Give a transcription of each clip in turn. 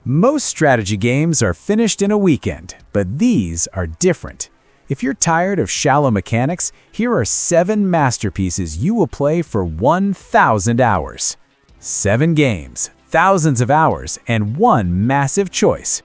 Most strategy games are finished in a weekend, but these are different. If you're tired of shallow mechanics, here are 7 masterpieces you will play for 1,000 hours. 7 games, thousands of hours, and one massive choice.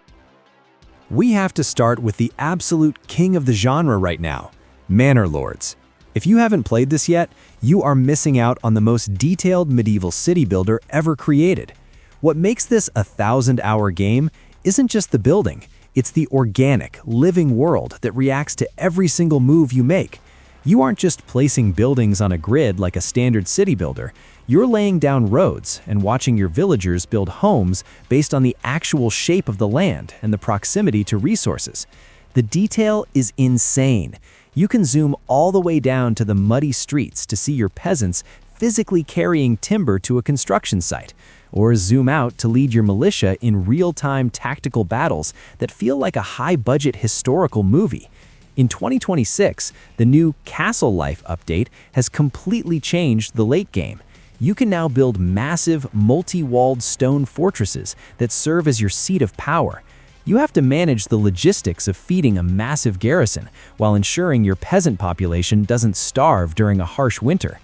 We have to start with the absolute king of the genre right now, Manor Lords. If you haven't played this yet, you are missing out on the most detailed medieval city builder ever created. What makes this a 1,000-hour game isn't just the building, it's the organic, living world that reacts to every single move you make. You aren't just placing buildings on a grid like a standard city builder, you're laying down roads and watching your villagers build homes based on the actual shape of the land and the proximity to resources. The detail is insane. You can zoom all the way down to the muddy streets to see your peasants physically carrying timber to a construction site, or zoom out to lead your militia in real-time tactical battles that feel like a high-budget historical movie. In 2026, the new Castle Life update has completely changed the late game. You can now build massive, multi-walled stone fortresses that serve as your seat of power. You have to manage the logistics of feeding a massive garrison while ensuring your peasant population doesn't starve during a harsh winter.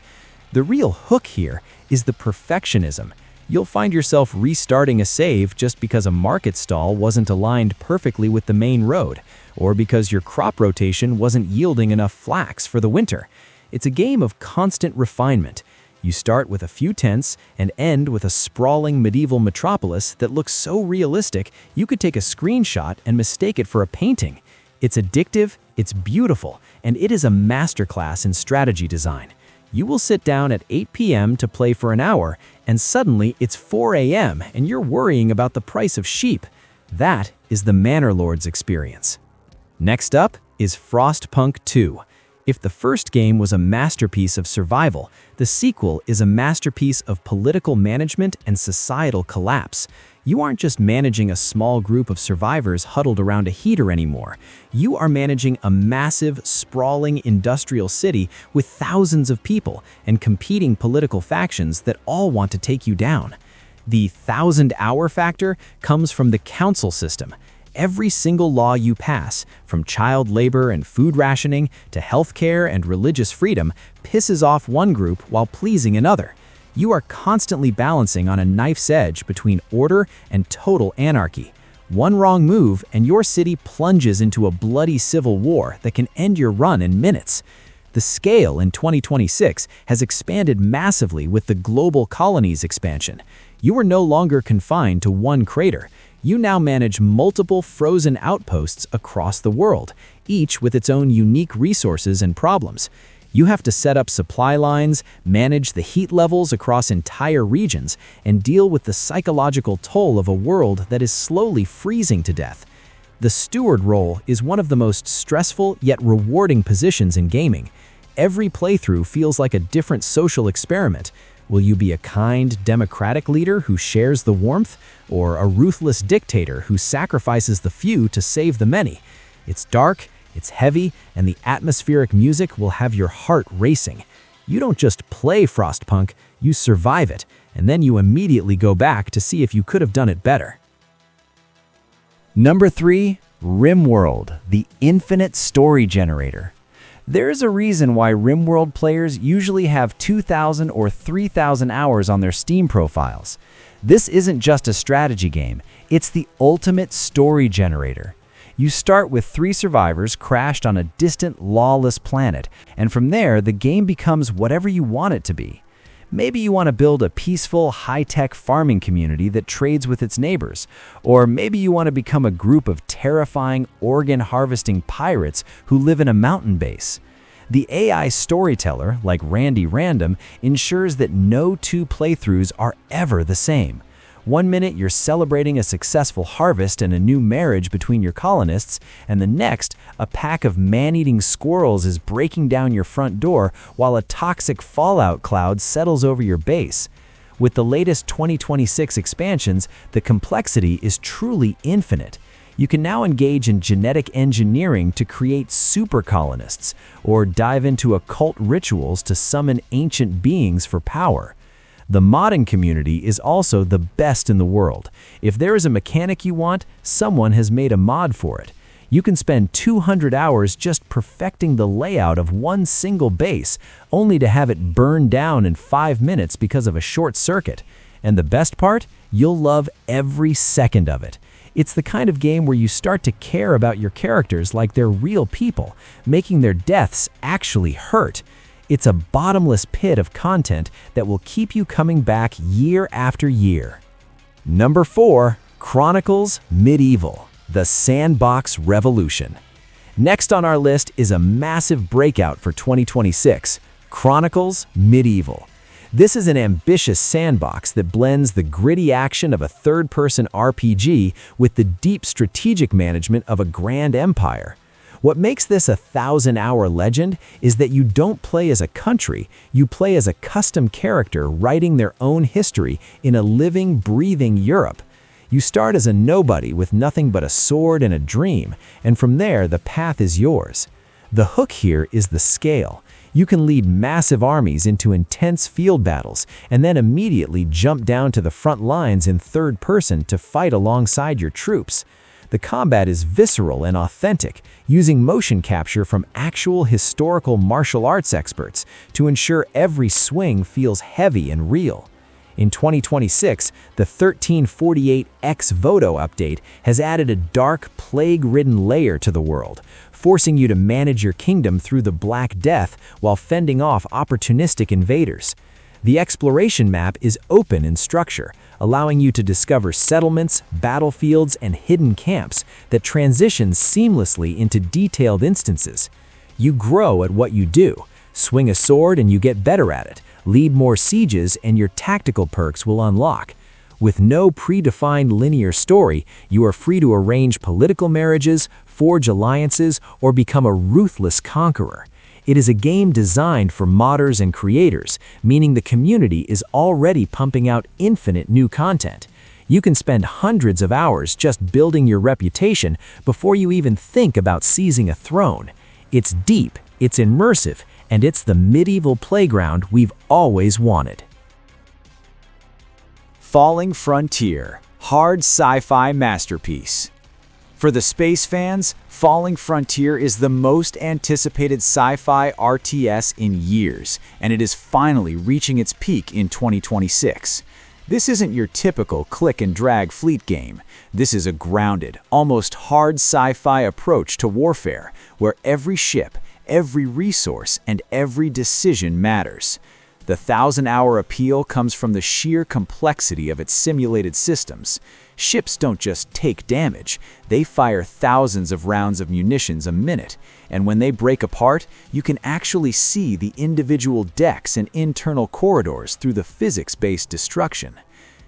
The real hook here is the perfectionism. You'll find yourself restarting a save just because a market stall wasn't aligned perfectly with the main road, or because your crop rotation wasn't yielding enough flax for the winter. It's a game of constant refinement. You start with a few tents and end with a sprawling medieval metropolis that looks so realistic you could take a screenshot and mistake it for a painting. It's addictive, it's beautiful, and it is a masterclass in strategy design. You will sit down at 8 p.m. to play for an hour, and suddenly it's 4 a.m. and you're worrying about the price of sheep. That is the Manor Lords experience. Next up is Frostpunk 2. If the first game was a masterpiece of survival, the sequel is a masterpiece of political management and societal collapse. You aren't just managing a small group of survivors huddled around a heater anymore. You are managing a massive, sprawling industrial city with thousands of people and competing political factions that all want to take you down. The 1,000-hour factor comes from the council system. Every single law you pass, from child labor and food rationing to healthcare and religious freedom, pisses off one group while pleasing another. You are constantly balancing on a knife's edge between order and total anarchy. One wrong move and your city plunges into a bloody civil war that can end your run in minutes. The scale in 2026 has expanded massively with the Global Colonies expansion. You are no longer confined to one crater. You now manage multiple frozen outposts across the world, each with its own unique resources and problems. You have to set up supply lines, manage the heat levels across entire regions, and deal with the psychological toll of a world that is slowly freezing to death. The steward role is one of the most stressful yet rewarding positions in gaming. Every playthrough feels like a different social experiment. Will you be a kind, democratic leader who shares the warmth, or a ruthless dictator who sacrifices the few to save the many? It's dark, it's heavy, and the atmospheric music will have your heart racing. You don't just play Frostpunk, you survive it, and then you immediately go back to see if you could have done it better. Number 3, RimWorld, the infinite story generator. There's a reason why RimWorld players usually have 2,000 or 3,000 hours on their Steam profiles. This isn't just a strategy game, it's the ultimate story generator. You start with 3 survivors crashed on a distant, lawless planet, and from there, the game becomes whatever you want it to be. Maybe you want to build a peaceful, high-tech farming community that trades with its neighbors, or maybe you want to become a group of terrifying, organ-harvesting pirates who live in a mountain base. The AI storyteller, like Randy Random, ensures that no 2 playthroughs are ever the same. One minute you're celebrating a successful harvest and a new marriage between your colonists, and the next, a pack of man-eating squirrels is breaking down your front door while a toxic fallout cloud settles over your base. With the latest 2026 expansions, the complexity is truly infinite. You can now engage in genetic engineering to create super colonists, or dive into occult rituals to summon ancient beings for power. The modding community is also the best in the world. If there is a mechanic you want, someone has made a mod for it. You can spend 200 hours just perfecting the layout of one single base, only to have it burn down in 5 minutes because of a short circuit. And the best part? You'll love every second of it. It's the kind of game where you start to care about your characters like they're real people, making their deaths actually hurt. It's a bottomless pit of content that will keep you coming back year after year. Number 4, Chronicles Medieval, the sandbox revolution. Next on our list is a massive breakout for 2026, Chronicles Medieval. This is an ambitious sandbox that blends the gritty action of a third-person RPG with the deep strategic management of a grand empire. What makes this a 1,000-hour legend is that you don't play as a country, you play as a custom character writing their own history in a living, breathing Europe. You start as a nobody with nothing but a sword and a dream, and from there the path is yours. The hook here is the scale. You can lead massive armies into intense field battles and then immediately jump down to the front lines in third person to fight alongside your troops. The combat is visceral and authentic, using motion capture from actual historical martial arts experts to ensure every swing feels heavy and real. In 2026, the 1348 Ex Voto update has added a dark, plague-ridden layer to the world, forcing you to manage your kingdom through the Black Death while fending off opportunistic invaders. The exploration map is open in structure, allowing you to discover settlements, battlefields, and hidden camps that transition seamlessly into detailed instances. You grow at what you do. Swing a sword and you get better at it. Lead more sieges and your tactical perks will unlock. With no predefined linear story, you are free to arrange political marriages, forge alliances, or become a ruthless conqueror. It is a game designed for modders and creators, meaning the community is already pumping out infinite new content. You can spend hundreds of hours just building your reputation before you even think about seizing a throne. It's deep, it's immersive, and it's the medieval playground we've always wanted. Falling Frontier, hard sci-fi masterpiece. For the space fans, Falling Frontier is the most anticipated sci-fi RTS in years, and it is finally reaching its peak in 2026. This isn't your typical click-and-drag fleet game. This is a grounded, almost hard sci-fi approach to warfare, where every ship, every resource, and every decision matters. The 1,000-hour appeal comes from the sheer complexity of its simulated systems. Ships don't just take damage, they fire thousands of rounds of munitions a minute, and when they break apart, you can actually see the individual decks and internal corridors through the physics-based destruction.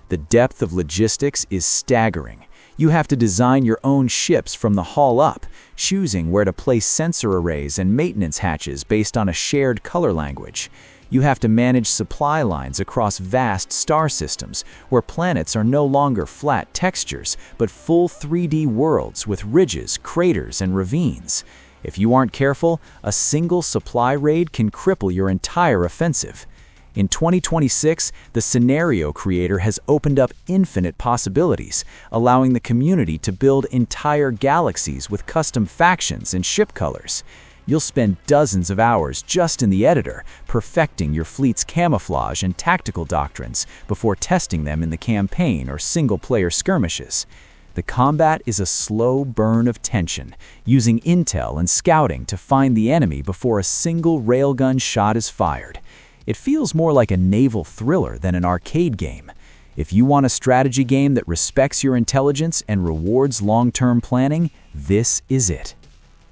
The depth of logistics is staggering. You have to design your own ships from the hull up, choosing where to place sensor arrays and maintenance hatches based on a shared color language. You have to manage supply lines across vast star systems, where planets are no longer flat textures, but full 3D worlds with ridges, craters, and ravines. If you aren't careful, a single supply raid can cripple your entire offensive. In 2026, the scenario creator has opened up infinite possibilities, allowing the community to build entire galaxies with custom factions and ship colors. You'll spend dozens of hours just in the editor, perfecting your fleet's camouflage and tactical doctrines before testing them in the campaign or single-player skirmishes. The combat is a slow burn of tension, using intel and scouting to find the enemy before a single railgun shot is fired. It feels more like a naval thriller than an arcade game. If you want a strategy game that respects your intelligence and rewards long-term planning, this is it.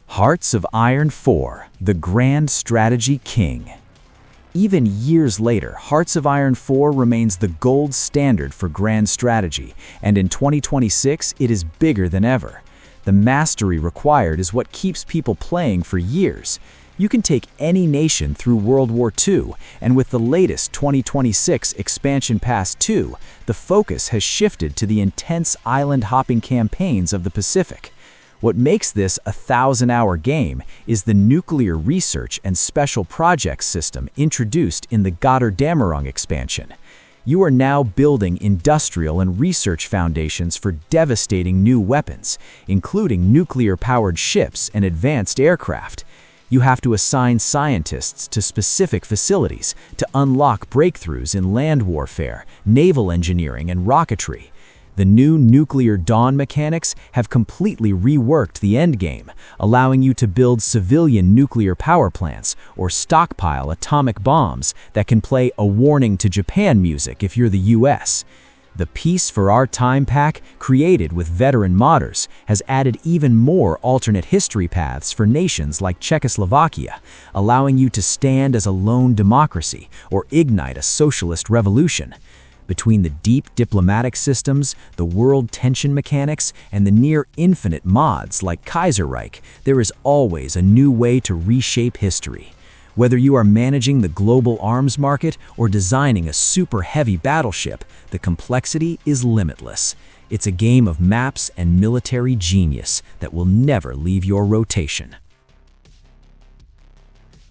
Hearts of Iron 4, the Grand Strategy King. Even years later, Hearts of Iron 4 remains the gold standard for grand strategy, and in 2026 it is bigger than ever. The mastery required is what keeps people playing for years. You can take any nation through World War II, and with the latest 2026 Expansion Pass 2, the focus has shifted to the intense island-hopping campaigns of the Pacific. What makes this a 1,000-hour game is the nuclear research and special projects system introduced in the Götterdämmerung expansion. You are now building industrial and research foundations for devastating new weapons, including nuclear-powered ships and advanced aircraft. You have to assign scientists to specific facilities to unlock breakthroughs in land warfare, naval engineering, and rocketry. The new nuclear dawn mechanics have completely reworked the endgame, allowing you to build civilian nuclear power plants or stockpile atomic bombs that can play a warning to Japan music if you're the US. The Peace for Our Time pack, created with veteran modders, has added even more alternate history paths for nations like Czechoslovakia, allowing you to stand as a lone democracy or ignite a socialist revolution. Between the deep diplomatic systems, the world tension mechanics, and the near-infinite mods like Kaiserreich, there is always a new way to reshape history. Whether you are managing the global arms market or designing a super-heavy battleship, the complexity is limitless. It's a game of maps and military genius that will never leave your rotation.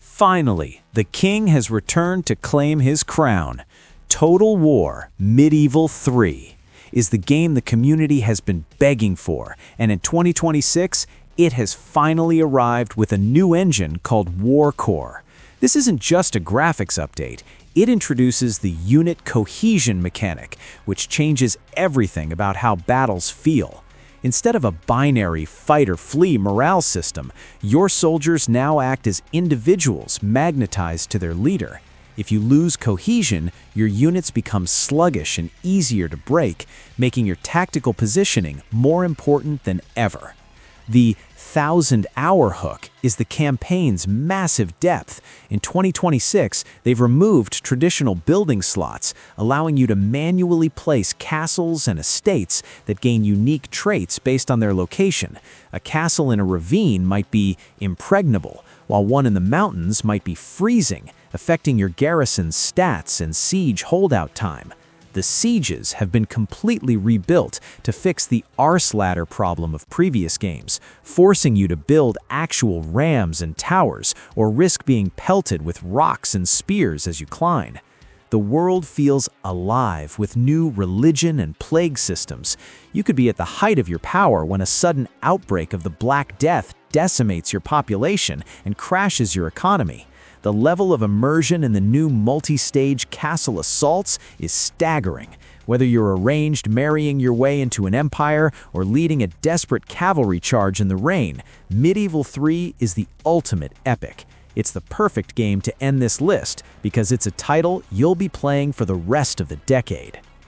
Finally, the king has returned to claim his crown. Total War Medieval 3 is the game the community has been begging for, and in 2026, it has finally arrived with a new engine called War Core. This isn't just a graphics update, it introduces the unit cohesion mechanic, which changes everything about how battles feel. Instead of a binary fight-or-flee morale system, your soldiers now act as individuals magnetized to their leader. If you lose cohesion, your units become sluggish and easier to break, making your tactical positioning more important than ever. The 1,000-hour hook is the campaign's massive depth. In 2026, they've removed traditional building slots, allowing you to manually place castles and estates that gain unique traits based on their location. A castle in a ravine might be impregnable, while one in the mountains might be freezing, affecting your garrison's stats and siege holdout time. The sieges have been completely rebuilt to fix the arse ladder problem of previous games, forcing you to build actual rams and towers or risk being pelted with rocks and spears as you climb. The world feels alive with new religion and plague systems. You could be at the height of your power when a sudden outbreak of the Black Death decimates your population and crashes your economy. The level of immersion in the new multi-stage castle assaults is staggering. Whether you're arranged marrying your way into an empire or leading a desperate cavalry charge in the rain, Medieval 3 is the ultimate epic. It's the perfect game to end this list because it's a title you'll be playing for the rest of the decade.